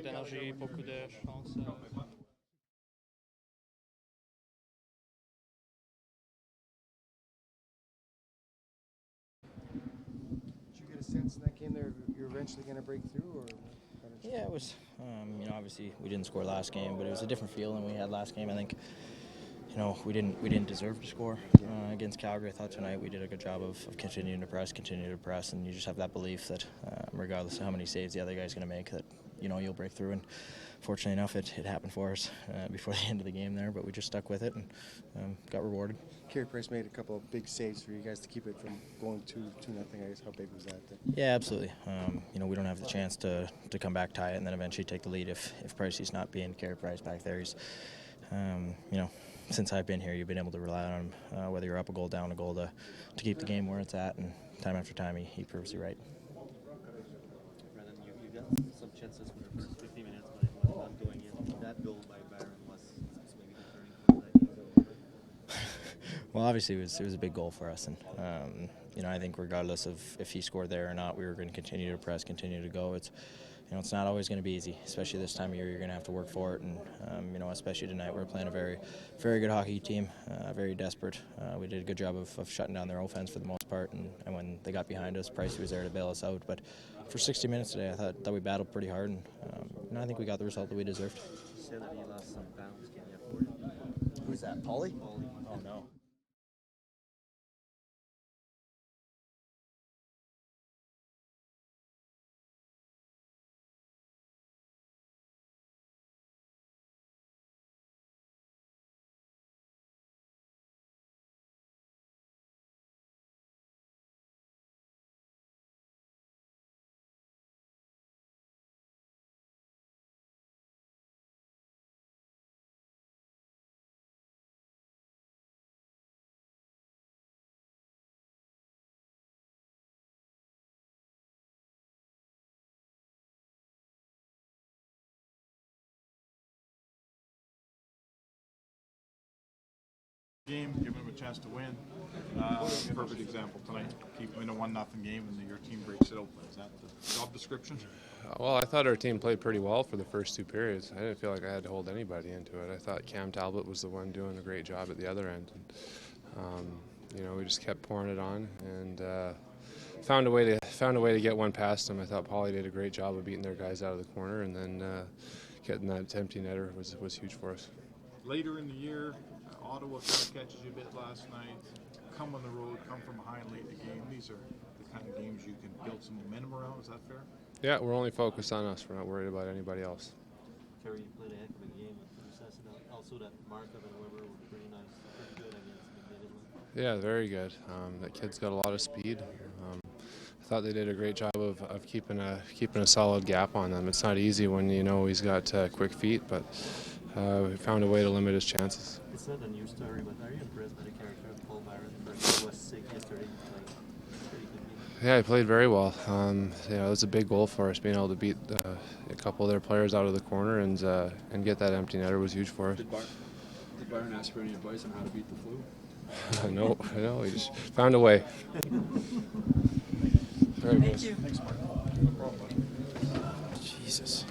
d'énergie, beaucoup de chance. Did you get a sense in that game there you're eventually going to break through, or? Yeah, it was. Obviously we didn't score last game, but it was a different feel than we had last game. I think, we didn't deserve to score against Calgary. I thought tonight we did a good job of continuing to press, and you just have that belief that regardless of how many saves the other guy's going to make, that you'll break through. And fortunately enough, it happened for us before the end of the game there, but we just stuck with it and got rewarded. Carey Price made a couple of big saves for you guys to keep it from going 2-0. I guess how big was that? Yeah, absolutely. We don't have the chance to come back, tie it, and then eventually take the lead if Pricey's not being Carey Price back there. He's, since I've been here, you've been able to rely on him, whether you're up a goal, down a goal, to keep the game where it's at, and time after time he proves you right. Brendan, you got some chances for the first 50 minutes, but it was not going in. That goal by Barron was maybe the turning point of that game. Well, obviously it was a big goal for us, and I think regardless of if he scored there or not, we were going to continue to press, continue to go. It's not always going to be easy, especially this time of year. You're going to have to work for it, and especially tonight, we're playing a very, very good hockey team, very desperate. We did a good job of shutting down their offense for the most part, and when they got behind us, Price was there to bail us out. But for 60 minutes today, I thought that we battled pretty hard, and I think we got the result that we deserved. You said that he lost some pounds. Can you afford it? Who's that, Paulie? Oh no. Game, give them a chance to win. Perfect example tonight. Keep winning a 1-0 game and your team breaks it open. Is that the job description? Well, I thought our team played pretty well for the first two periods. I didn't feel like I had to hold anybody into it. I thought Cam Talbot was the one doing a great job at the other end. And, we just kept pouring it on and found a way to get one past them. I thought Paulie did a great job of beating their guys out of the corner, and then getting that empty netter was huge for us. Later in the year, Ottawa kind of catches you a bit last night. Come on the road, come from behind late in the game. These are the kind of games you can build some momentum around. Is that fair? Yeah, we're only focused on us. We're not worried about anybody else. Carey, you played a heck of a game. Also, that Markov and Weber were pretty good against McDavid. Yeah, very good. That kid's got a lot of speed. I thought they did a great job of keeping a solid gap on them. It's not easy when he's got quick feet, but we found a way to limit his chances. It's not a new story, but are you impressed by the character of Paul Byron? He was sick yesterday. Yeah, he played very well. It was a big goal for us. Being able to beat a couple of their players out of the corner and get that empty netter was huge for us. Did Byron ask for any advice on how to beat the flu? No, he just found a way. Very good. Thank you. Thanks, Mark. No problem. Jesus.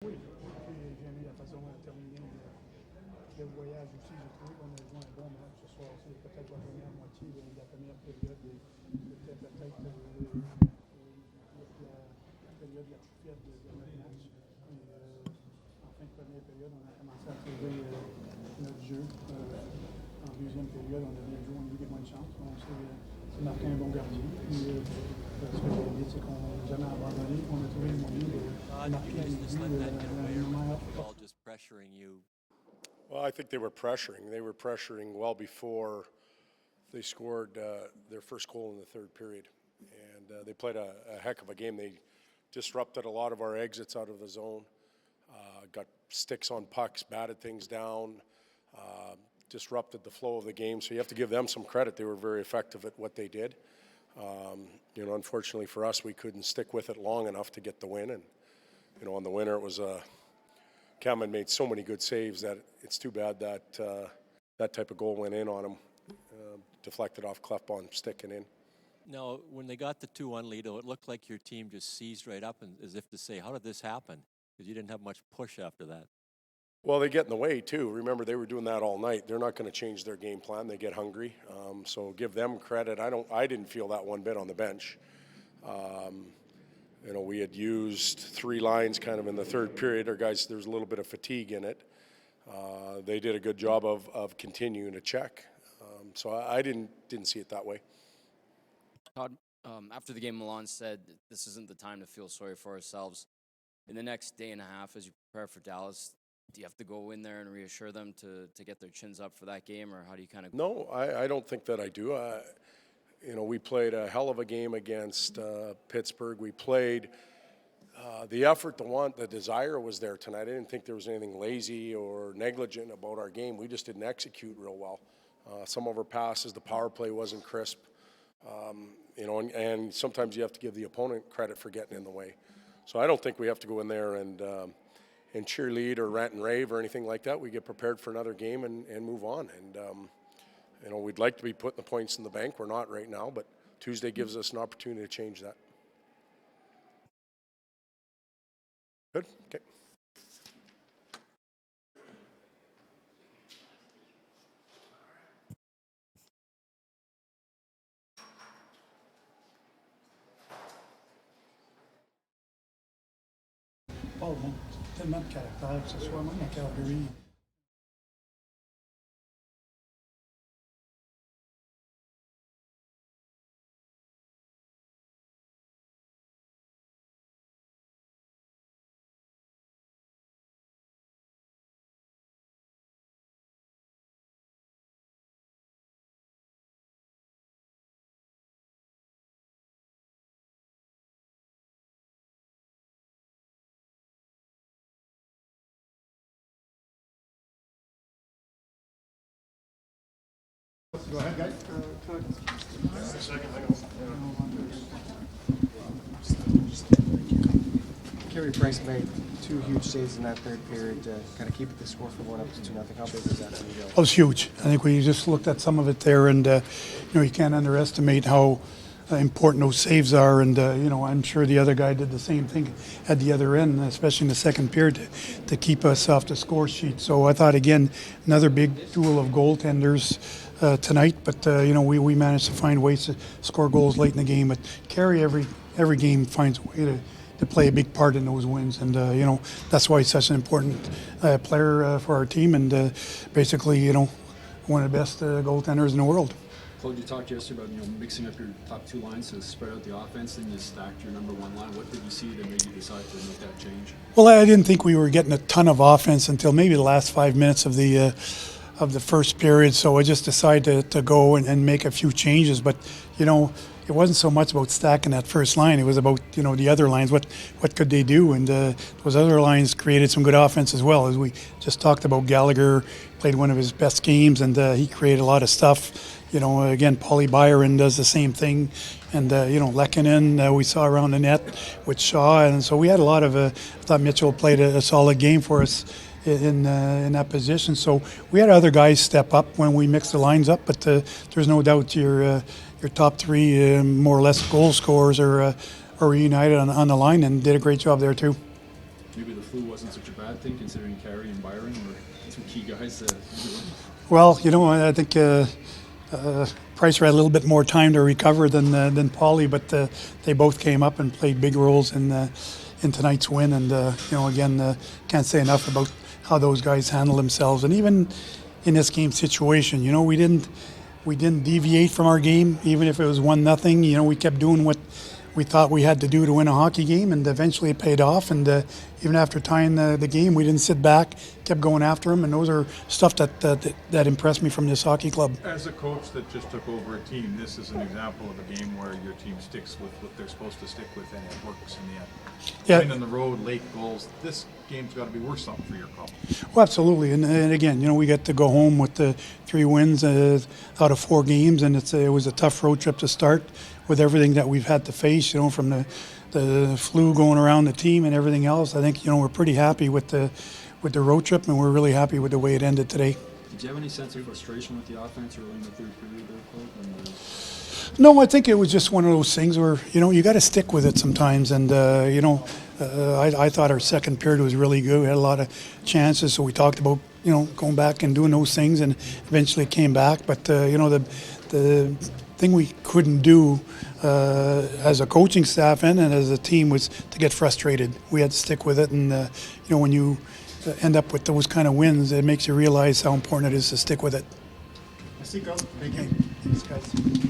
Oui, puis j'ai aimé la façon dont on a terminé le voyage aussi. J'ai trouvé qu'on a joué un bon match ce soir. C'est peut-être la première moitié de la première période. C'était peut-être la période la plus faible de notre match. Et, en fin de première période, on a commencé à trouver notre jeu. En deuxième période, on a bien joué, on a eu des bonnes chances. On s'est marqué un bon gardien. Puis, ce que j'ai dit, c'est qu'on n'a jamais abandonné. On a trouvé le moyen de marquer des buts. All just pressuring you. Well, I think they were pressuring. They were pressuring well before they scored their first goal in the third period. And they played a heck of a game. They disrupted a lot of our exits out of the zone, got sticks on pucks, batted things down, disrupted the flow of the game. So you have to give them some credit. They were very effective at what they did. Unfortunately for us, we couldn't stick with it long enough to get the win. And, on the winner, it was Cameron made so many good saves that it's too bad that that type of goal went in on him, deflected off Clefbaum, sticking in. Now, when they got the 2-1 lead, it looked like your team just seized right up and as if to say, how did this happen? Because you didn't have much push after that. Well, they get in the way, too. Remember, they were doing that all night. They're not going to change their game plan. They get hungry. So give them credit. I didn't feel that one bit on the bench. We had used three lines kind of in the third period. Our guys, there's a little bit of fatigue in it. They did a good job of continuing to check. So I didn't see it that way. Todd, after the game, Milan said this isn't the time to feel sorry for ourselves. In the next day and a half, as you prepare for Dallas, do you have to go in there and reassure them to get their chins up for that game, or how do you kind of? No, I don't think that I do. We played a hell of a game against Pittsburgh. We played the effort, the desire was there tonight. I didn't think there was anything lazy or negligent about our game. We just didn't execute real well. Some of our passes, the power play wasn't crisp. And sometimes you have to give the opponent credit for getting in the way. So I don't think we have to go in there and cheerlead or rant and rave or anything like that. We get prepared for another game and move on. And we'd like to be putting the points in the bank. We're not right now, but Tuesday gives us an opportunity to change that. Good. Okay. Paul, tellement de caractère, que ce soit même à Calgary. Go ahead, guys. Carey Price made two huge saves in that third period to kind of keep the score from going up to 2-0. How big was that for you guys? It was huge. I think we just looked at some of it there, and you can't underestimate how important those saves are. And I'm sure the other guy did the same thing at the other end, especially in the second period, to keep us off the score sheet. So I thought again another big duel of goaltenders tonight, but we managed to find ways to score goals late in the game. But Carey every game finds a way to play a big part in those wins, and that's why he's such an important player for our team, and basically one of the best goaltenders in the world. Claude, you talked yesterday about mixing up your top two lines to spread out the offense, and you stacked your number one line. What did you see that made you decide to make that change? Well, I didn't think we were getting a ton of offense until maybe the last 5 minutes of the first period, so I just decided to go and make a few changes. But it wasn't so much about stacking that first line; it was about the other lines. What could they do? And those other lines created some good offense as well. As we just talked about, Gallagher played one of his best games, and he created a lot of stuff. Again, Paulie Byron does the same thing, and Lehkonen we saw around the net with Shaw, and so we had a lot of. I thought Mitchell played a solid game for us in that position. So we had other guys step up when we mixed the lines up, but there's no doubt your top three more or less goal scorers are reunited on the line and did a great job there too. maybe the flu wasn't such a bad thing considering Carey and Byron were two key guys. Well, I think Pricer had a little bit more time to recover than Paulie, but they both came up and played big roles in tonight's win. And again, can't say enough about how those guys handle themselves. And even in this game situation, we didn't deviate from our game, even if it was 1-0. We kept doing what we thought we had to do to win a hockey game, and eventually it paid off. And even after tying the game, we didn't sit back, kept going after them, and those are stuff that impressed me from this hockey club. As a coach that just took over a team, this is an example of a game where your team sticks with what they're supposed to stick with, and it works in the end. Yeah. Playing on the road, late goals, this game's got to be worth something for your club. Well, absolutely, and again, we get to go home with the 3 wins out of 4 games, and it was a tough road trip to start with everything that we've had to face, from the flu going around the team and everything else. I think we're pretty happy with the road trip, and we're really happy with the way it ended today. Did you have any sense of frustration with the offense early in the third period there, Claude? No, I think it was just one of those things where you got to stick with it sometimes, and I thought our second period was really good. We had a lot of chances, so we talked about going back and doing those things, and eventually it came back. But the thing we couldn't do as a coaching staff and as a team was to get frustrated. We had to stick with it, and when you end up with those kind of wins, it makes you realize how important it is to stick with it. Thank you. Thanks, guys.